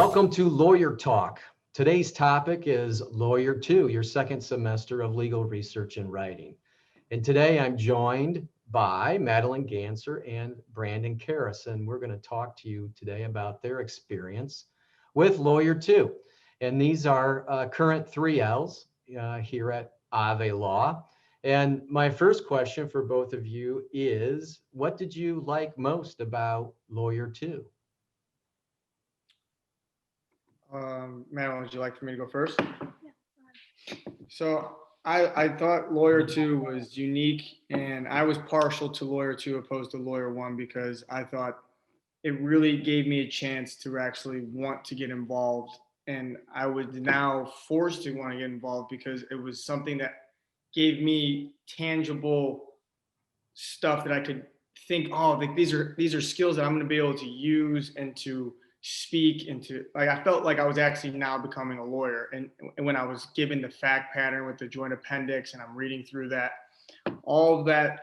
Welcome to Lawyer Talk. Today's topic is Lawyer 2, your second semester of legal research and writing. And today I'm joined by Madeline Ganser and Brandon Karras, and we're going to talk to you today about their experience with Lawyer 2. And these are current 3Ls here at Ave Law. And my first question for both of you is, what did you like most about Lawyer 2? Madeline, would you like for me to go first? Yeah. So I thought Lawyer 2 was unique, and I was partial to Lawyer 2 opposed to Lawyer 1 because I thought it really gave me a chance to actually want to get involved. And I was now forced to want to get involved because it was something that gave me tangible stuff that I could think, oh, like these are skills that I'm going to be able to use and to speak into. Like I felt like I was actually now becoming a lawyer. And when I was given the fact pattern with the joint appendix and I'm reading through that, all of that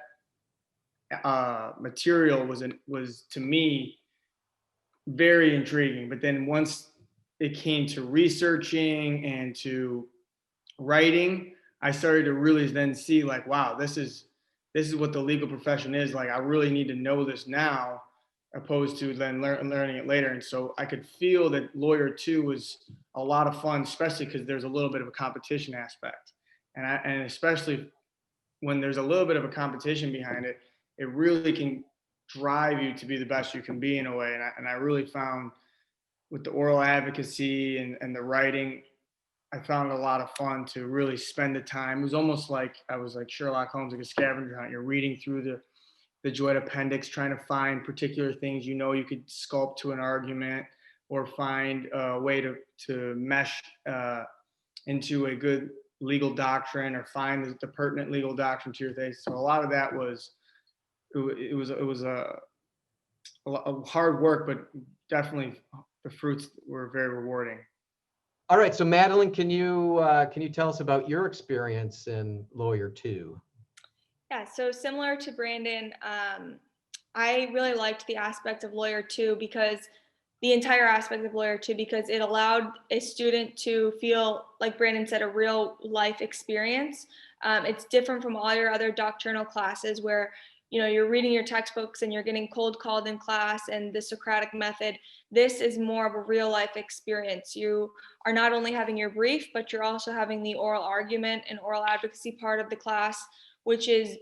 material was to me very intriguing. But then once it came to researching and to writing, I started to really then see like, wow, this is what the legal profession is like. I really need to know this now, opposed to then learning it later. And so I could feel that Lawyer 2 was a lot of fun, especially because there's a little bit of a competition aspect, and especially when there's a little bit of a competition behind it, it really can drive you to be the best you can be in a way. And I really found with the oral advocacy and the writing, I found it a lot of fun to really spend the time. It was almost like I was like Sherlock Holmes, like a scavenger hunt. You're reading through the joint appendix, trying to find particular things you could sculpt to an argument or find a way to mesh into a good legal doctrine or find the pertinent legal doctrine to your case. So a lot of that was a hard work, but definitely the fruits were very rewarding. All right, so Madeline, can you tell us about your experience in Lawyer 2? Yeah, so similar to Brandon, I really liked the aspect of Lawyer 2 because the entire aspect of Lawyer 2 because it allowed a student to feel, like Brandon said, a real life experience. It's different from all your other doctrinal classes where you're reading your textbooks and you're getting cold called in class and the Socratic method. This is more of a real life experience. You are not only having your brief, but you're also having the oral argument and oral advocacy part of the class, which is,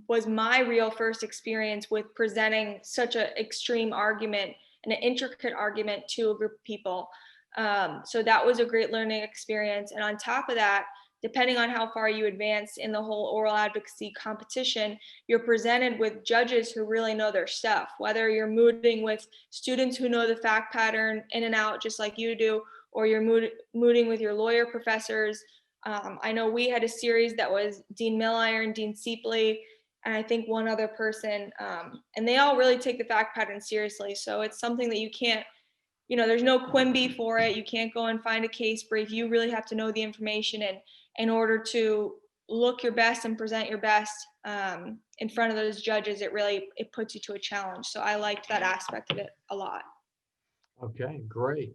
was my real first experience with presenting such an extreme argument and an intricate argument to a group of people. So that was a great learning experience. And on top of that, depending on how far you advance in the whole oral advocacy competition, you're presented with judges who really know their stuff, whether you're mooting with students who know the fact pattern in and out, just like you do, or you're mooting with your lawyer professors. I know we had a series that was Dean Milliron, Dean Seepley, and I think one other person, and they all really take the fact pattern seriously. So it's something that you can't, there's no Quimby for it. You can't go and find a case brief. You really have to know the information, and in order to look your best and present your best in front of those judges, it puts you to a challenge. So I liked that aspect of it a lot. Okay, great.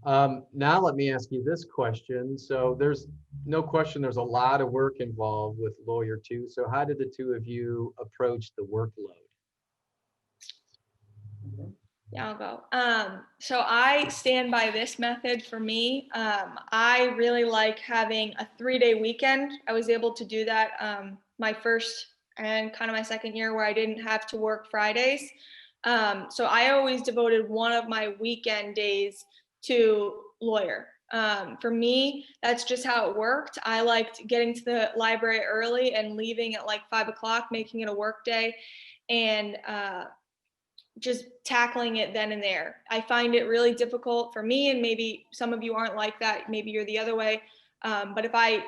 Now let me ask you this question. So there's no question there's a lot of work involved with Lawyer 2. So how did the two of you approach the workload? Yeah, I'll go. So I stand by this method for me. I really like having a 3-day weekend. I was able to do that my first and kind of my second year where I didn't have to work Fridays. So I always devoted one of my weekend days to lawyer. For me, that's just how it worked. I liked getting to the library early and leaving at like 5 o'clock, making it a work day, and just tackling it then and there. I find it really difficult for me, and maybe some of you aren't like that. Maybe you're the other way. But if I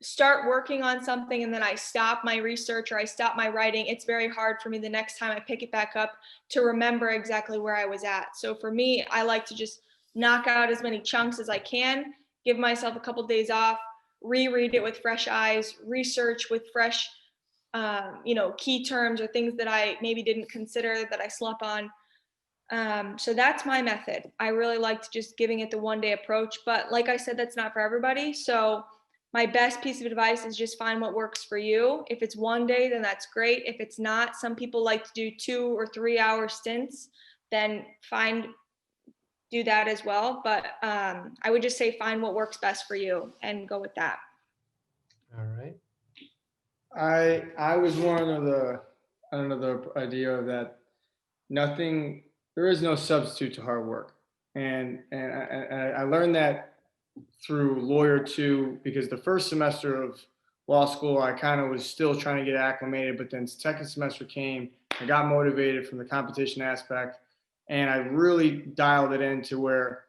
start working on something and then I stop my research or I stop my writing, it's very hard for me the next time I pick it back up to remember exactly where I was at. So for me, I like to just knock out as many chunks as I can, give myself a couple days off, reread it with fresh eyes, research with fresh key terms or things that I maybe didn't consider that I slept on. So that's my method. I really liked just giving it the 1-day approach, but like I said, that's not for everybody. So my best piece of advice is just find what works for you. If it's 1 day, then that's great. If it's not, some people like to do 2 or 3 hour stints, then do that as well. But I would just say find what works best for you and go with that. All right. I was more under the idea of that there is no substitute to hard work. And I learned that through Lawyer 2, because the first semester of law school, I kind of was still trying to get acclimated, but then second semester came, I got motivated from the competition aspect, and I really dialed it into where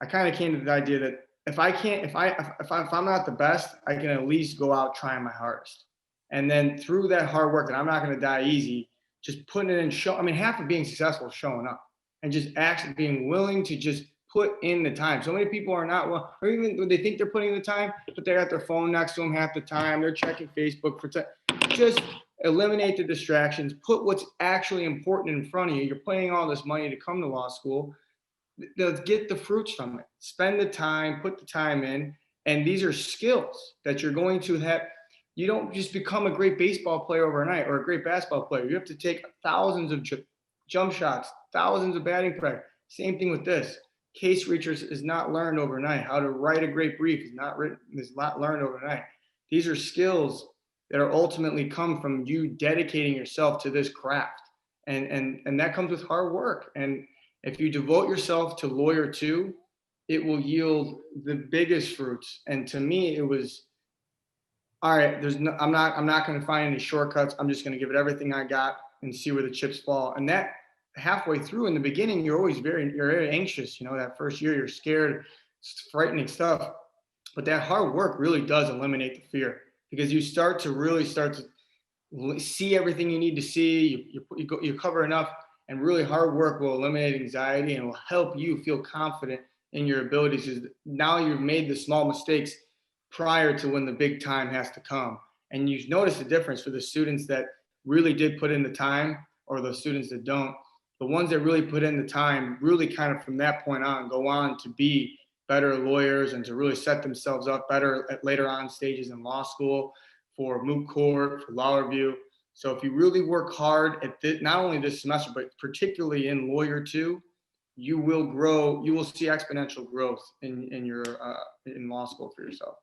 I kind of came to the idea that if I'm not the best, I can at least go out trying my hardest. And then through that hard work, and I'm not going to die easy, just putting it in I mean, half of being successful is showing up and just actually being willing to just put in the time. So many people are not, well, or even when they think they're putting in the time, but they got their phone next to them half the time. They're checking Facebook just eliminate the distractions, put what's actually important in front of you. You're paying all this money to come to law school. Let's get the fruits from it. Spend the time, put the time in. And these are skills that you're going to have. You don't just become a great baseball player overnight or a great basketball player. You have to take thousands of jump shots, thousands of batting practice. Same thing with this. Case research is not learned overnight. How to write a great brief is not learned overnight. These are skills that are ultimately come from you dedicating yourself to this craft. And that comes with hard work. And if you devote yourself to Lawyer 2, it will yield the biggest fruits. And to me, it was, all right, I'm not going to find any shortcuts. I'm just going to give it everything I got and see where the chips fall. And that halfway through in the beginning, you're very anxious. You know, that first year, you're scared, it's frightening stuff. But that hard work really does eliminate the fear, because you start to see everything you need to see. You cover enough, and really hard work will eliminate anxiety and will help you feel confident in your abilities. Because now you've made the small mistakes prior to when the big time has to come. And you notice the difference for the students that really did put in the time, or the students that don't. The ones that really put in the time really kind of from that point on go on to be better lawyers and to really set themselves up better at later on stages in law school, for moot court, for law review. So if you really work hard at not only this semester, but particularly in Lawyer 2, you will grow. You will see exponential growth in law school for yourself.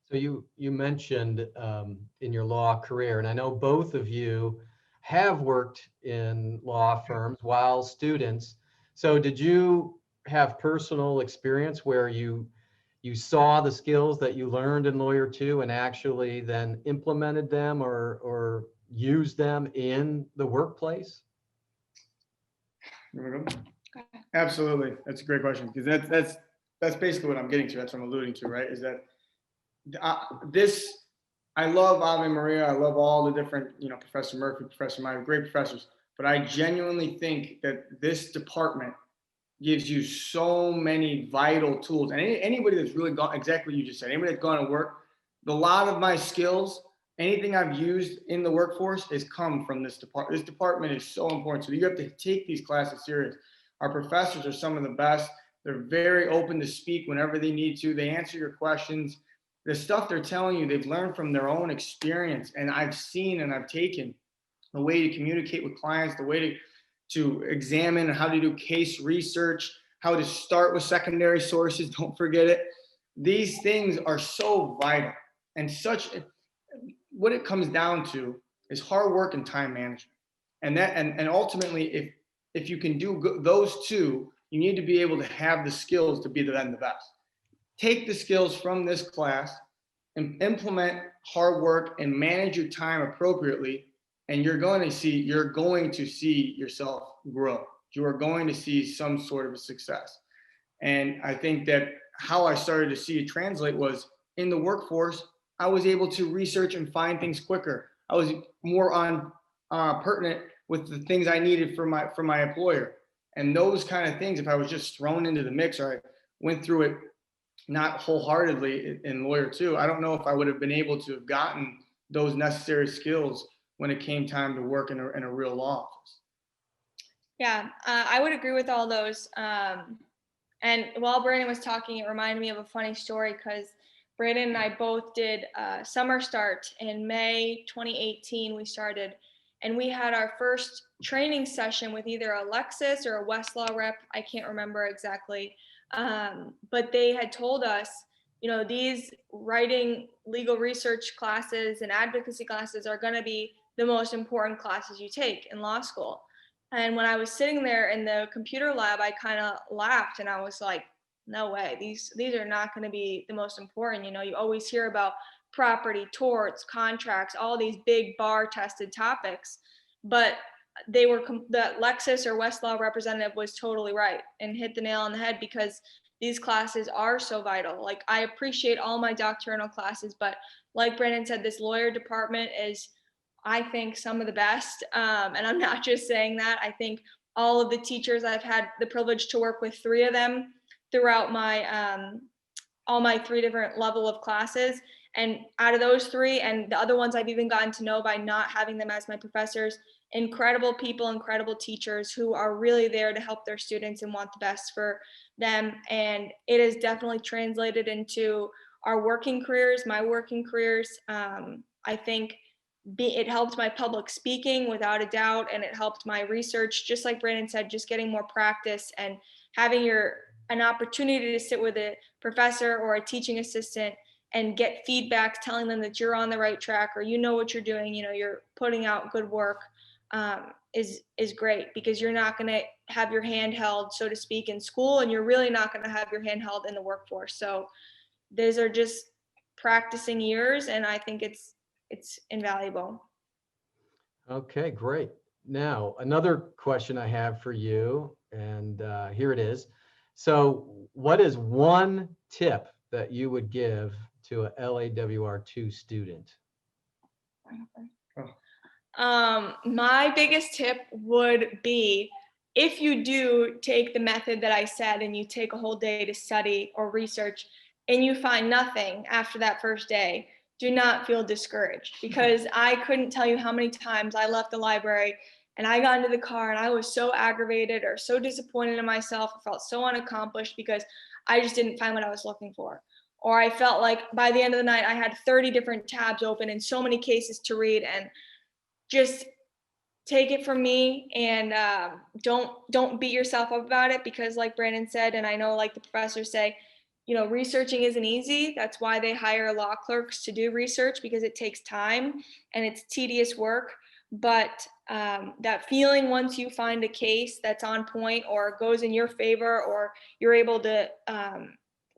So you mentioned in your law career, and I know both of you have worked in law firms while students. So did you have personal experience where you saw the skills that you learned in Lawyer 2 and actually then implemented them or used them in the workplace? Absolutely, that's a great question, because that's basically what I'm getting to. That's what I'm alluding to, right? Is that I love Ave Maria. I love all the different, Professor Murphy, Professor Meyer, great professors. But I genuinely think that this department gives you so many vital tools. And anybody that's really gone, exactly what you just said, anybody that's gone to work, a lot of my skills, anything I've used in the workforce has come from this department. This department is so important. So you have to take these classes serious. Our professors are some of the best. They're very open to speak whenever they need to. They answer your questions. The stuff they're telling you, they've learned from their own experience. And I've seen and I've taken the way to communicate with clients, the way to examine how to do case research, how to start with secondary sources, don't forget it. These things are so vital, and what it comes down to is hard work and time management. And ultimately, if you can do those two, you need to be able to have the skills to be the best. Take the skills from this class and implement hard work and manage your time appropriately, and you're going to see yourself grow. You are going to see some sort of a success. And I think that how I started to see it translate was in the workforce. I was able to research and find things quicker. I was more pertinent with the things I needed for my employer. And those kind of things, if I was just thrown into the mix, or I went through it not wholeheartedly in Lawyer 2, I don't know if I would have been able to have gotten those necessary skills when it came time to work in a real law office. Yeah, I would agree with all those. And while Brandon was talking, it reminded me of a funny story because Brandon and I both did summer start in May 2018. We started, and we had our first training session with either a Lexus or a Westlaw rep. I can't remember exactly, but they had told us, you know, these writing legal research classes and advocacy classes are going to be the most important classes you take in law school. And when I was sitting there in the computer lab, I kind of laughed and I was like, no way, these are not going to be the most important. You know, you always hear about property, torts, contracts, all these big bar tested topics, but they were the Lexus or Westlaw representative was totally right and hit the nail on the head because these classes are so vital. Like I appreciate all my doctrinal classes, but like Brandon said, this lawyer department is, I think, some of the best. And I'm not just saying that. I think all of the teachers, I've had the privilege to work with three of them throughout my all my three different level of classes. And out of those three and the other ones I've even gotten to know by not having them as my professors, incredible people, incredible teachers who are really there to help their students and want the best for them. And it has definitely translated into our working careers, my working careers. I think it helped my public speaking without a doubt, and it helped my research, just like Brandon said, just getting more practice and having an opportunity to sit with a professor or a teaching assistant and get feedback telling them that you're on the right track or you know what you're doing, you know, you're putting out good work, is great because you're not going to have your hand held, so to speak, in school, and you're really not going to have your hand held in the workforce. So these are just practicing years, and I think it's invaluable. Okay, great. Now, another question I have for you, and here it is. So, what is one tip that you would give to a LAWR2 student? My biggest tip would be if you do take the method that I said and you take a whole day to study or research and you find nothing after that first day, do not feel discouraged because I couldn't tell you how many times I left the library and I got into the car and I was so aggravated or so disappointed in myself. I felt so unaccomplished because I just didn't find what I was looking for. Or I felt like by the end of the night, I had 30 different tabs open and so many cases to read, and just take it from me, and don't beat yourself up about it because like Brandon said, and I know like the professors say, you know, researching isn't easy. That's why they hire law clerks to do research, because it takes time and it's tedious work. But that feeling once you find a case that's on point or goes in your favor, or you're able to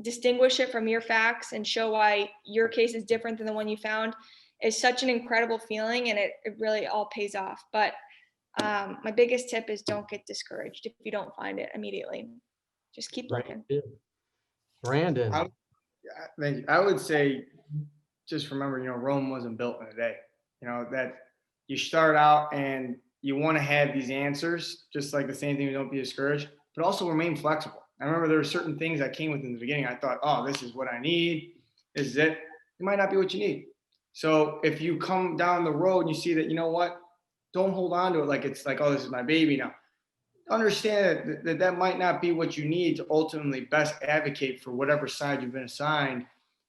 distinguish it from your facts and show why your case is different than the one you found, is such an incredible feeling, and it really all pays off. But my biggest tip is don't get discouraged if you don't find it immediately. Just keep looking. Brandon. Thank you. I would say just remember, you know, Rome wasn't built in a day. You know, that you start out and you want to have these answers, just like the same thing, don't be discouraged, but also remain flexible. I remember there were certain things that came with in the beginning. I thought, oh, this is what I need. This is it. It might not be what you need. So if you come down the road and you see that, you know what, don't hold on to it like it's like, oh, this is my baby now. Understand that might not be what you need to ultimately best advocate for whatever side you've been assigned,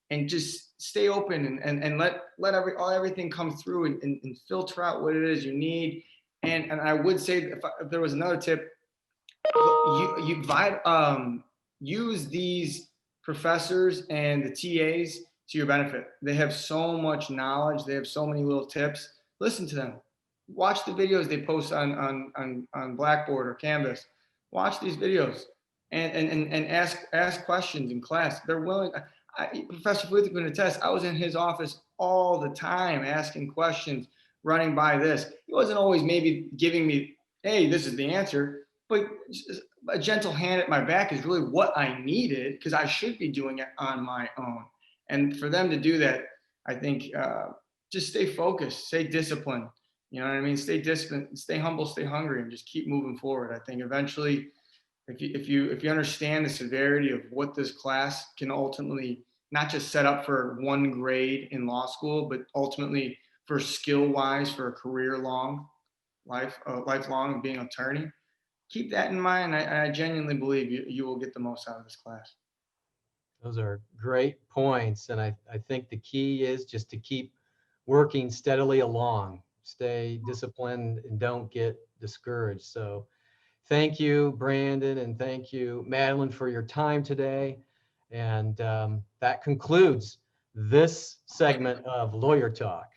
and just stay open and let everything come through and filter out what it is you need. And I would say if there was another tip, use these professors and the TAs to your benefit. They have so much knowledge. They have so many little tips. Listen to them. Watch the videos they post on Blackboard or Canvas. Watch these videos and ask questions in class. They're willing. Professor Fluth can attest. I was in his office all the time asking questions, running by this. He wasn't always maybe giving me, hey, this is the answer, but a gentle hand at my back is really what I needed, because I should be doing it on my own. And for them to do that, I think just stay focused, stay disciplined. You know what I mean? Stay disciplined, stay humble, stay hungry, and just keep moving forward. I think eventually, if you understand the severity of what this class can ultimately not just set up for one grade in law school, but ultimately for skill wise for a career long lifelong of being an attorney, keep that in mind. I genuinely believe you will get the most out of this class. Those are great points. And I think the key is just to keep working steadily along, stay disciplined and don't get discouraged. So thank you, Brandon, and thank you, Madeline, for your time today. And that concludes this segment of Lawyer Talk.